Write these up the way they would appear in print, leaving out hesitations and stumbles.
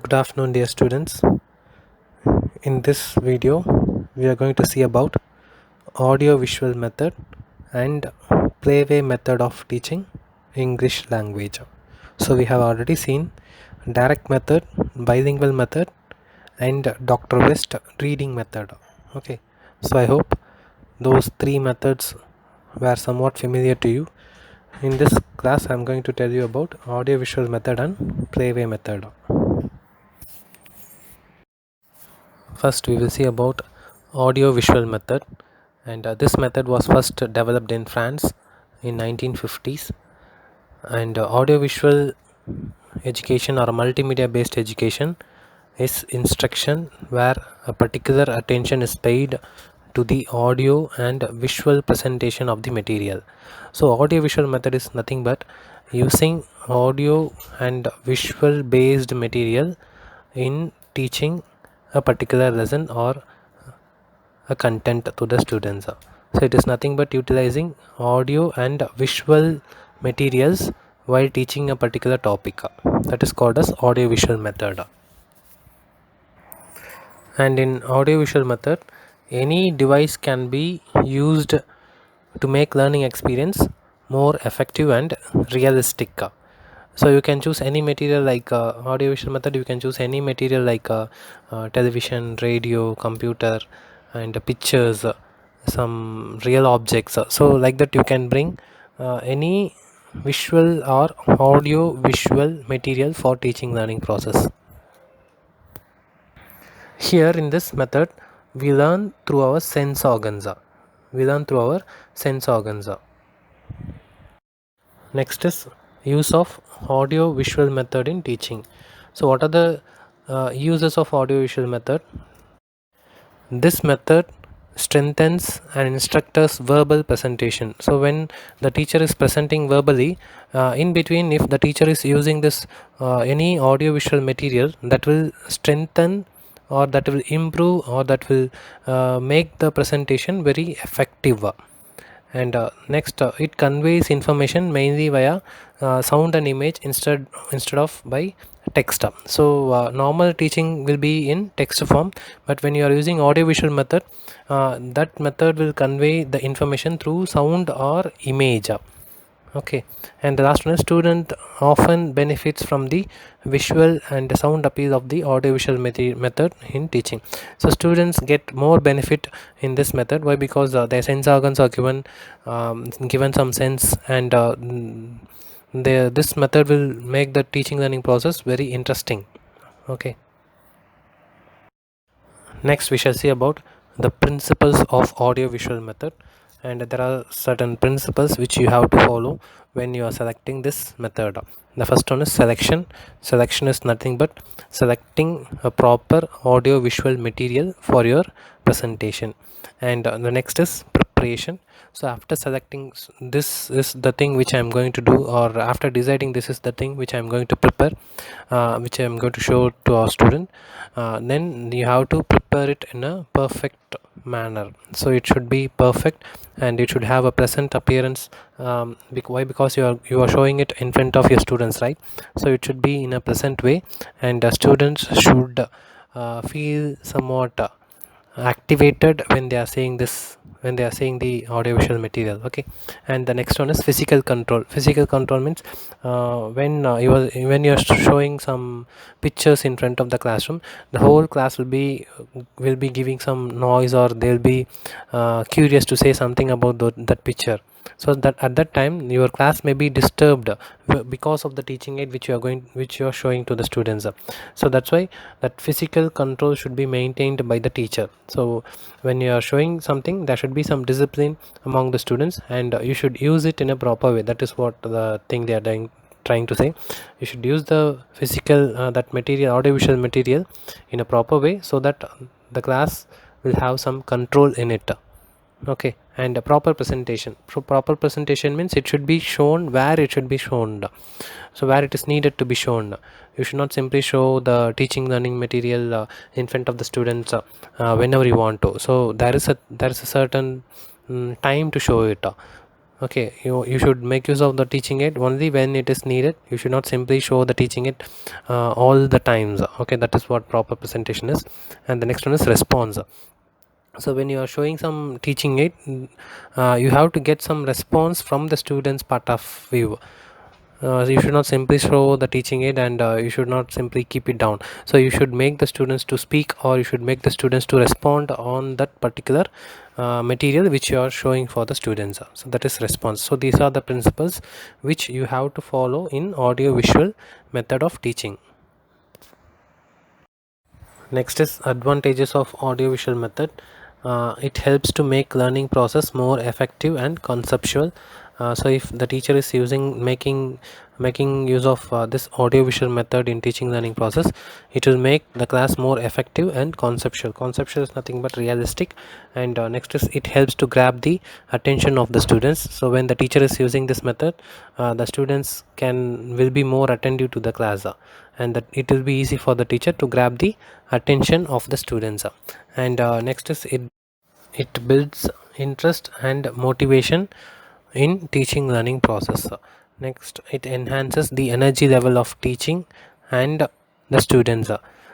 Good afternoon, dear students. In this video, we are going to see about audio visual method and playway method of teaching English language. So we have already seen direct method, bilingual method, and Dr. West reading method. Okay, so I hope those three methods were somewhat familiar to you. In this class, I am going to tell you about audio visual method and playway method. First, we will see about audio visual method, and this method was first developed in France in 1950s. And audio visual education or multimedia based education is instruction where a particular attention is paid to the audio and visual presentation of the material. So audio visual method is nothing but using audio and visual based material in teaching a particular lesson or a content to the students. So it is nothing but utilizing audio and visual materials while teaching a particular topic. That is called as audio visual method. And in audio visual method, any device can be used to make learning experience more effective and realistic. So you can choose any material like audio visual method. You can choose any material like television, radio, computer, and pictures, some real objects. So like that you can bring any visual or audio visual material for teaching learning process. Here in this method, we learn through our sense organs. Next is use of audio visual method in teaching. So what are the uses of audio visual method? This method strengthens an instructor's verbal presentation. So when the teacher is presenting verbally, in between, if the teacher is using this any audio visual material, that will strengthen or that will improve or that will make the presentation very effective. And next, it conveys information mainly via sound and image instead of by text. So normal teaching will be in text form, but when you are using audio visual method, that method will convey the information through sound or image. Okay, and the last one is student often benefits from the visual and sound appeal of the audiovisual method in teaching. So students get more benefit in this method. Why? Because their sense organs are given some sense, and this method will make the teaching learning process very interesting. Okay, next we shall see about the principles of audio visual method, and there are certain principles which you have to follow when you are selecting this method. The first one is selection is nothing but selecting a proper audio visual material for your presentation. And the next is preparation. So after selecting this is the thing which I am going to do, or after deciding this is the thing which I am going to prepare, which I am going to show to our student, then you have to prepare it in a perfect manner. So it should be perfect and it should have a pleasant appearance. Why? Because you are showing it in front of your students, right? So it should be in a pleasant way, and students should feel somewhat activated when they are saying this, when they are saying the audiovisual material. Okay, and the next one is physical control means when you are showing some pictures in front of the classroom, the whole class will be giving some noise, or they'll be curious to say something about that picture. So that at that time your class may be disturbed because of the teaching aid which you are showing to the students. So that's why that physical control should be maintained by the teacher. So when you are showing something, there should be some discipline among the students, and you should use it in a proper way. That is what the thing they are trying to say. You should use the physical that material, audiovisual material, in a proper way, so that the class will have some control in it. Okay, and a proper presentation. So proper presentation means it should be shown where it should be shown. So where it is needed to be shown. You should not simply show the teaching learning material in front of the students whenever you want to. So there is a certain time to show it. Okay, you should make use of the teaching aid only when it is needed. You should not simply show the teaching aid all the times. Okay, that is what proper presentation is. And the next one is response. So when you are showing some teaching aid, you have to get some response from the students part of view. You should not simply show the teaching aid, and you should not simply keep it down. So you should make the students to speak, or you should make the students to respond on that particular material which you are showing for the students. So that is response. So these are the principles which you have to follow in audio visual method of teaching. Next is advantages of audiovisual method. It helps to make learning process more effective and conceptual. So if the teacher is making use of this audiovisual method in teaching learning process, it will make the class more effective and conceptual. Conceptual is nothing but realistic. And next is it helps to grab the attention of the students. So when the teacher is using this method, the students will be more attentive to the class, and that it will be easy for the teacher to grab the attention of the students. And next is it builds interest and motivation in teaching learning process. Next, it enhances the energy level of teaching and the students.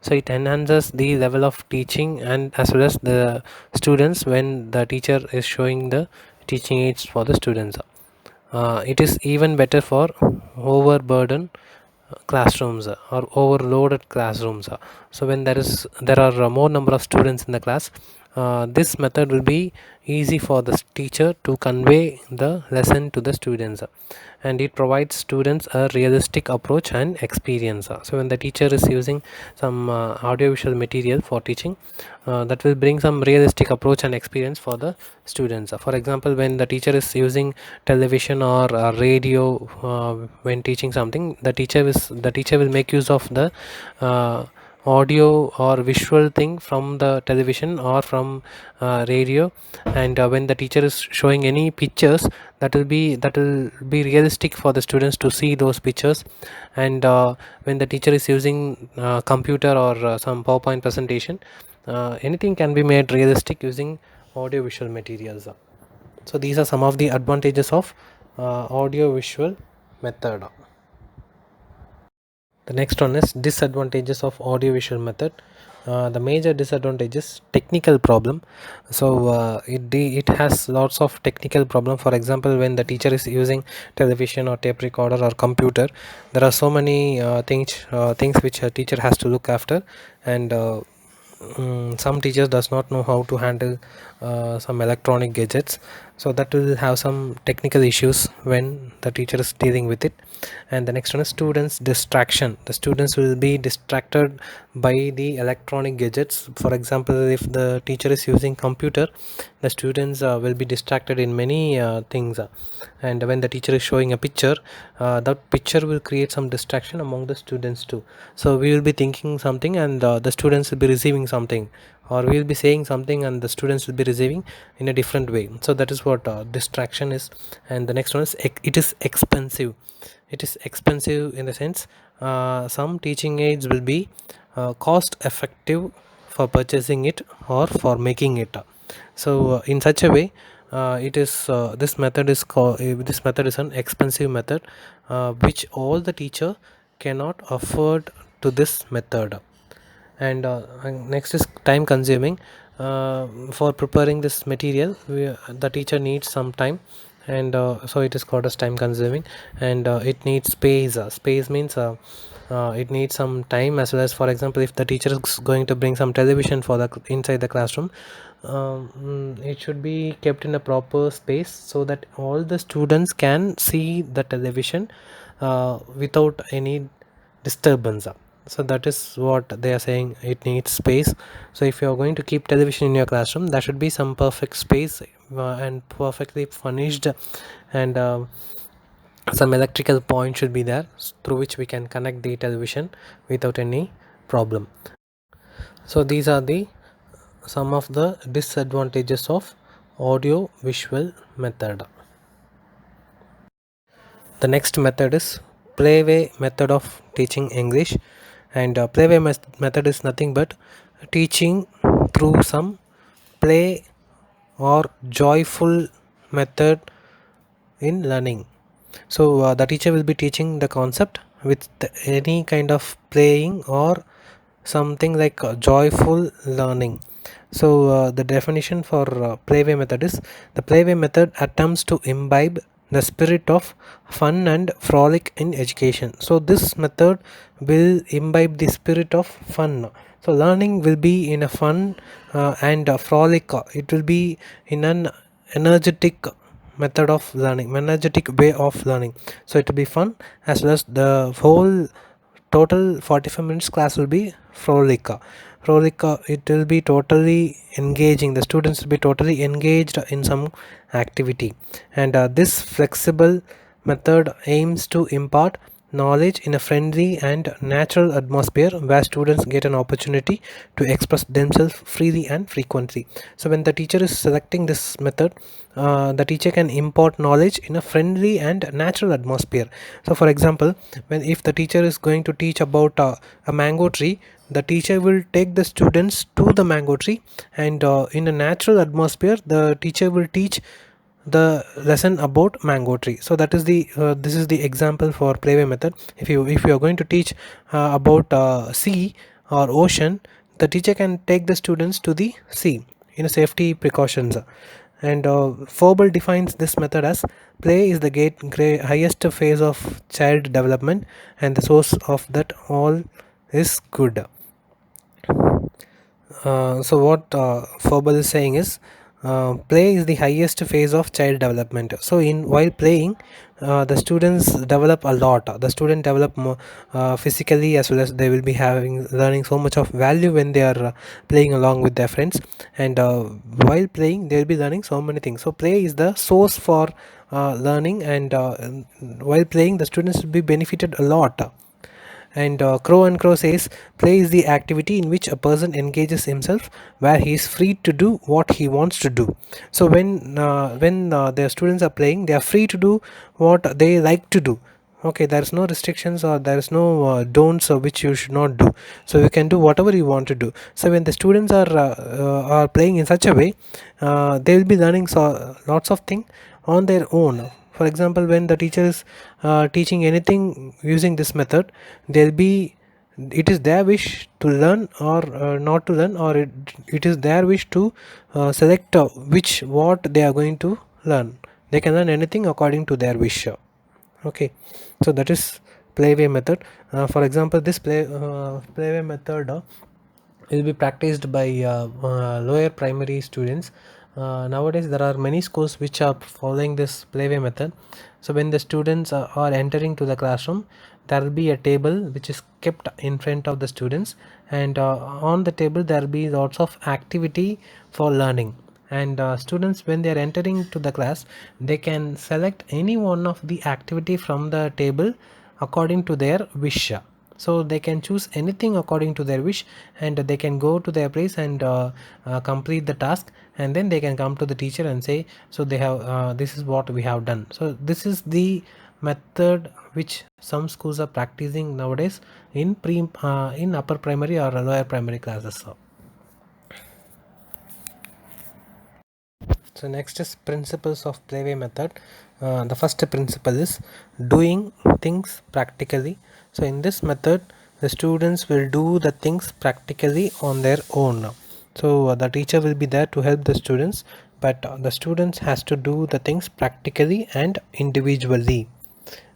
So it enhances the level of teaching and as well as the students when the teacher is showing the teaching aids for the students. It is even better for overburden classrooms or overloaded classrooms. So when there are more number of students in the class, this method will be easy for the teacher to convey the lesson to the students, and it provides students a realistic approach and experience. So when the teacher is using some audiovisual material for teaching, that will bring some realistic approach and experience for the students. For example, when the teacher is using television or radio when teaching something, the teacher will make use of the audio or visual thing from the television or from radio. And when the teacher is showing any pictures, that will be realistic for the students to see those pictures. And when the teacher is using computer or some PowerPoint presentation, anything can be made realistic using audio visual materials. So these are some of the advantages of audio visual method. The next one is disadvantages of audiovisual method. The major disadvantage is technical problem. So it has lots of technical problem. For example, when the teacher is using television or tape recorder or computer, there are so many things which a teacher has to look after. And some teachers does not know how to handle some electronic gadgets, so that will have some technical issues when the teacher is dealing with it. And the next one is students distraction. The students will be distracted by the electronic gadgets. For example, if the teacher is using computer, the students will be distracted in many things. And when the teacher is showing a picture, that picture will create some distraction among the students too. So we will be thinking something, and the students will be receiving something, or we will be saying something and the students will be receiving in a different way. So that is what distraction is. And the next one is it is expensive. It is expensive in the sense, some teaching aids will be cost effective for purchasing it or for making it. So in such a way, this method is an expensive method, which all the teacher cannot afford to this method. And next is time consuming. For preparing this material, the teacher needs some time, and so it is called as time consuming. And it needs space. Space means it needs some time, as well as, for example, if the teacher is going to bring some television for the inside the classroom, it should be kept in a proper space so that all the students can see the television without any disturbance. So that is what they are saying, it needs space. So if you are going to keep television in your classroom, there should be some perfect space and perfectly furnished, and some electrical point should be there through which we can connect the television without any problem. So these are the some of the disadvantages of audio visual method. The next method is playway method of teaching English. And playway method is nothing but teaching through some play or joyful method in learning. So the teacher will be teaching the concept with any kind of playing or something like joyful learning. So the definition for playway method is: the playway method attempts to imbibe the spirit of fun and frolic in education. So this method will imbibe the spirit of fun. So learning will be in a fun and frolic. It will be in an energetic method of learning, energetic way of learning. So it will be fun, as well as the whole total 45 minutes class will be frolic. It will be totally engaging, the students will be totally engaged in some activity. And this flexible method aims to impart knowledge in a friendly and natural atmosphere where students get an opportunity to express themselves freely and frequently. So when the teacher is selecting this method, the teacher can impart knowledge in a friendly and natural atmosphere. So for example, when if the teacher is going to teach about a mango tree, the teacher will take the students to the mango tree, and in a natural atmosphere the teacher will teach the lesson about mango tree. So that is the this is the example for playway method. If you are going to teach about sea or ocean, the teacher can take the students to the sea in a safety precautions. And Froebel defines this method as: play is the highest phase of child development and the source of that all is good. So what Froebel is saying is, play is the highest phase of child development. So in while playing, the students develop a lot. The student develop more physically, as well as they will be having learning so much of value when they are playing along with their friends. And while playing, they will be learning so many things. So play is the source for learning, and while playing, the students will be benefited a lot. And Crow and Crow says, play is the activity in which a person engages himself where he is free to do what he wants to do. So when the students are playing, they are free to do what they like to do. Okay, there is no restrictions, or there is no don'ts which you should not do. So you can do whatever you want to do. So when the students are playing in such a way, they will be learning lots of things on their own. For example, when the teacher is teaching anything using this method, they'll be it is their wish to learn or not to learn, or it is their wish to select which what they are going to learn. They can learn anything according to their wish. Okay, so that is playway method. For example, this playway method will be practiced by lower primary students. Nowadays there are many schools which are following this playway method. So when the students are entering to the classroom, there will be a table which is kept in front of the students, and on the table there will be lots of activity for learning. And students, when they are entering to the class, they can select any one of the activity from the table according to their wish. So they can choose anything according to their wish, and they can go to their place and complete the task, and then they can come to the teacher and say, so they have this is what we have done. So this is the method which some schools are practicing nowadays in in upper primary or lower primary classes. So next is principles of playway method. The first principle is doing things practically. So in this method, the students will do the things practically on their own. So the teacher will be there to help the students, but the students has to do the things practically and individually.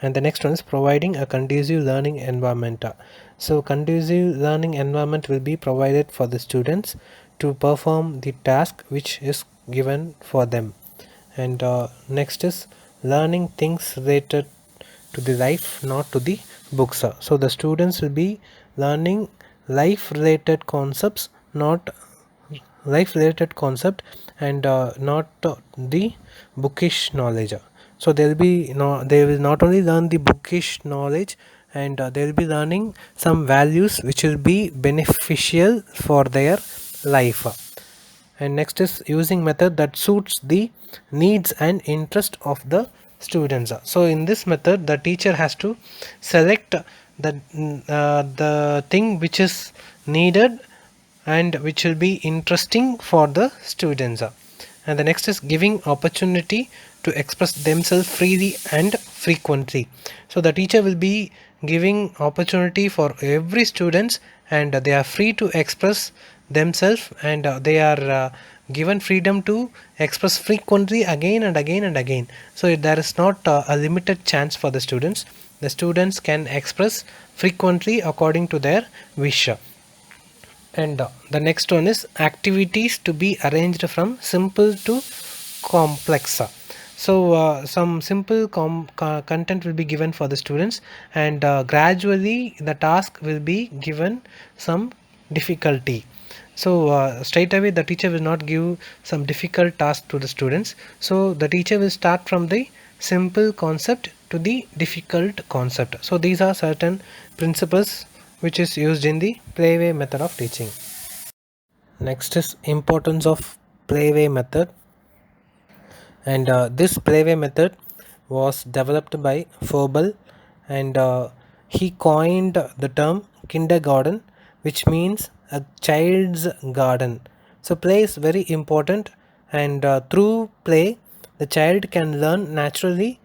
And the next one is providing a conducive learning environment. So conducive learning environment will be provided for the students to perform the task which is given for them. And next is learning things related to the life, not to the books. So the students will be learning life related concepts, not life related concept, and not the bookish knowledge. So they will not only learn the bookish knowledge, and they will be learning some values which will be beneficial for their life. And next is using method that suits the needs and interest of the students. So in this method, the teacher has to select the thing which is needed and which will be interesting for the students. And the next is giving opportunity to express themselves freely and frequently. So the teacher will be giving opportunity for every students, and they are free to express themselves, and they are given freedom to express frequently again and again and again. So there is not a limited chance for the students. The students can express frequently according to their wish. And the next one is activities to be arranged from simple to complex. So some simple content will be given for the students, and gradually the task will be given some difficulty. So straight away the teacher will not give some difficult task to the students. So the teacher will start from the simple concept to the difficult concept. So these are certain principles which is used in the playway method of teaching. Next is importance of playway method, and this playway method was developed by Froebel, and he coined the term kindergarten, which means a child's garden. So play is very important, and through play the child can learn naturally,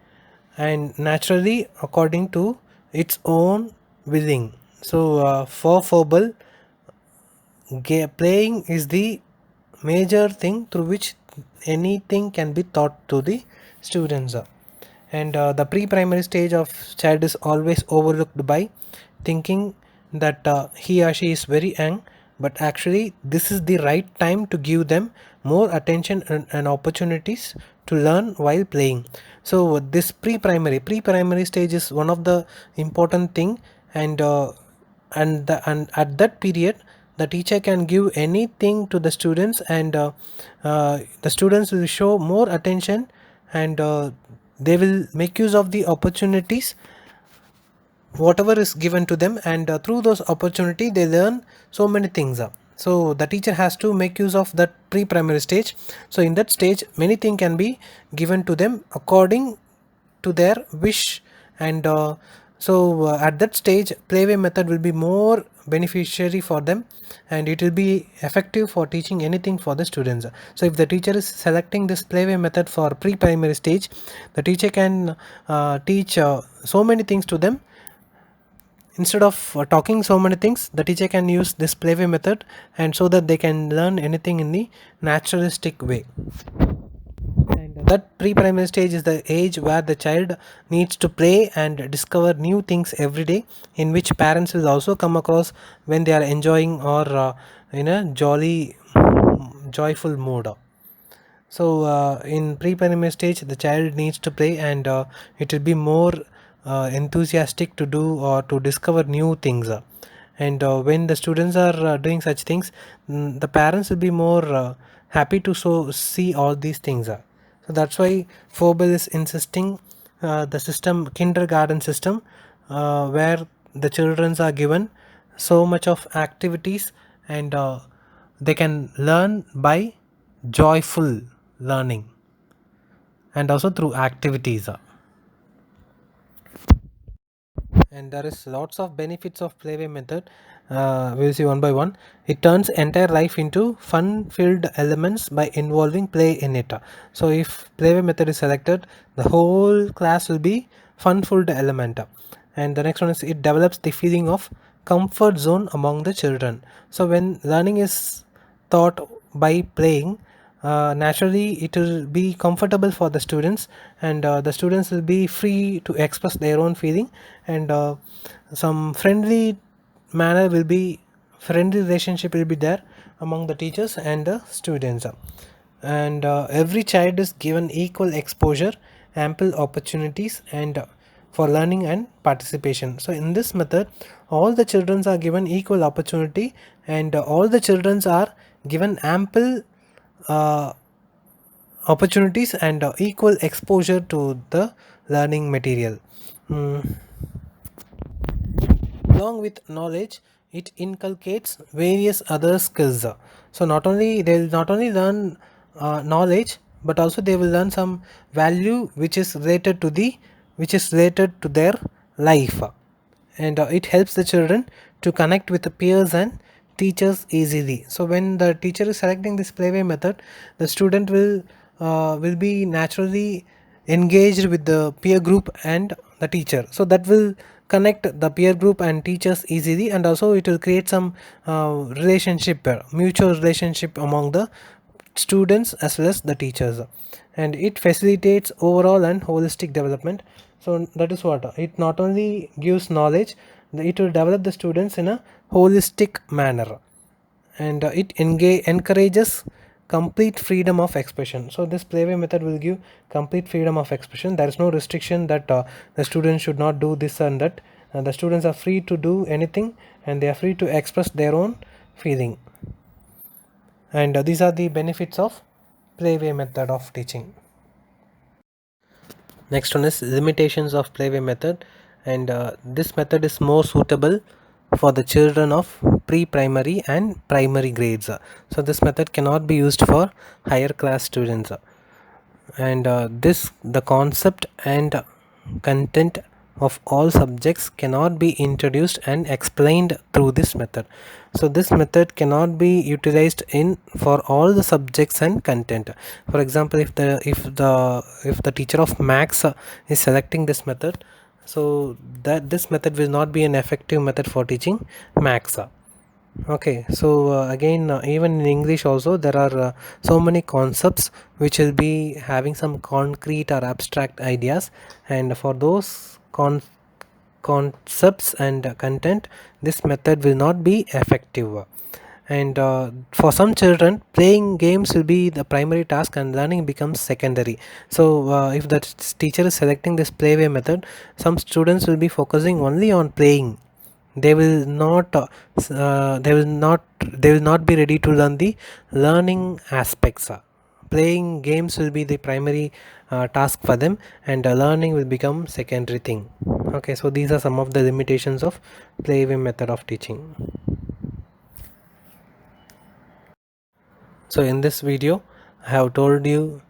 and naturally according to its own willing. So for Froebel, playing is the major thing through which anything can be taught to the students. And the pre-primary stage of child is always overlooked by thinking that he or she is very young, but actually this is the right time to give them more attention and opportunities to learn while playing. So this pre-primary stage is one of the important thing, and and at that period the teacher can give anything to the students, and the students will show more attention, and they will make use of the opportunities whatever is given to them, and through those opportunity they learn so many things. So the teacher has to make use of that pre-primary stage. So in that stage many things can be given to them according to their wish, and at that stage playway method will be more beneficiary for them, and it will be effective for teaching anything for the students. So if the teacher is selecting this playway method for pre-primary stage, the teacher can teach so many things to them. Instead of talking so many things, the teacher can use this playway method, and so that they can learn anything in the naturalistic way. And that pre-primary stage is the age where the child needs to play and discover new things every day, in which parents will also come across when they are enjoying or in a joyful mood. So in pre-primary stage the child needs to play, and it will be more enthusiastic to do or to discover new things. And when the students are doing such things, the parents will be more happy to see all these things. So that's why Froebel is insisting the system kindergarten system, where the children are given so much of activities, and they can learn by joyful learning, and also through activities. And there is lots of benefits of playway method. We'll see one by one. It turns entire life into fun filled elements by involving play in it. So if playway method is selected, the whole class will be fun filled element. And the next one is it develops the feeling of comfort zone among the children. So when learning is taught by playing, naturally it will be comfortable for the students, and the students will be free to express their own feeling, and some friendly relationship will be there among the teachers and the students. And every child is given equal exposure, ample opportunities, and for learning and participation. So in this method all the children are given equal opportunity, and all the children are given ample uh, opportunities, and equal exposure to the learning material. Mm. Along with knowledge, it inculcates various other skills. So they'll not only learn knowledge, but also they will learn some value which is related to their life. And it helps the children to connect with the peers and teachers easily. So when the teacher is selecting this playway method, the student will be naturally engaged with the peer group and the teacher, so that will connect the peer group and teachers easily, and also it will create some relationship, mutual relationship among the students as well as the teachers, and it facilitates overall and holistic development. So that is what it not only gives knowledge, it will develop the students in a holistic manner, and encourages complete freedom of expression. So this playway method will give complete freedom of expression. There is no restriction that the students should not do this and that. The students are free to do anything, and they are free to express their own feeling, and these are the benefits of playway method of teaching. Next one is limitations of playway method, and this method is more suitable for the children of pre-primary and primary grades. So this method cannot be used for higher class students, and this the concept and content of all subjects cannot be introduced and explained through this method. So this method cannot be utilized in for all the subjects and content. For example, if the teacher of max is selecting this method, so that this method will not be an effective method for teaching max. Okay, so again, even in English also there are so many concepts which will be having some concrete or abstract ideas, and for those concepts and content, this method will not be effective. And for some children, playing games will be the primary task and learning becomes secondary. So if the teacher is selecting this playway method, some students will be focusing only on playing. They will not they will not be ready to learn the learning aspects. Playing games will be the primary task for them, and learning will become secondary thing. Okay, so these are some of the limitations of playway method of teaching. So in this video I have told you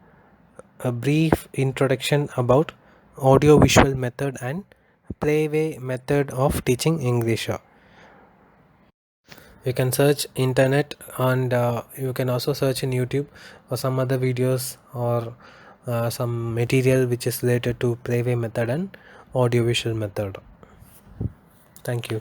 a brief introduction about audio visual method and playway method of teaching English. You can search internet, and you can also search in YouTube or some other videos, or some material which is related to playway method and audiovisual method. Thank you.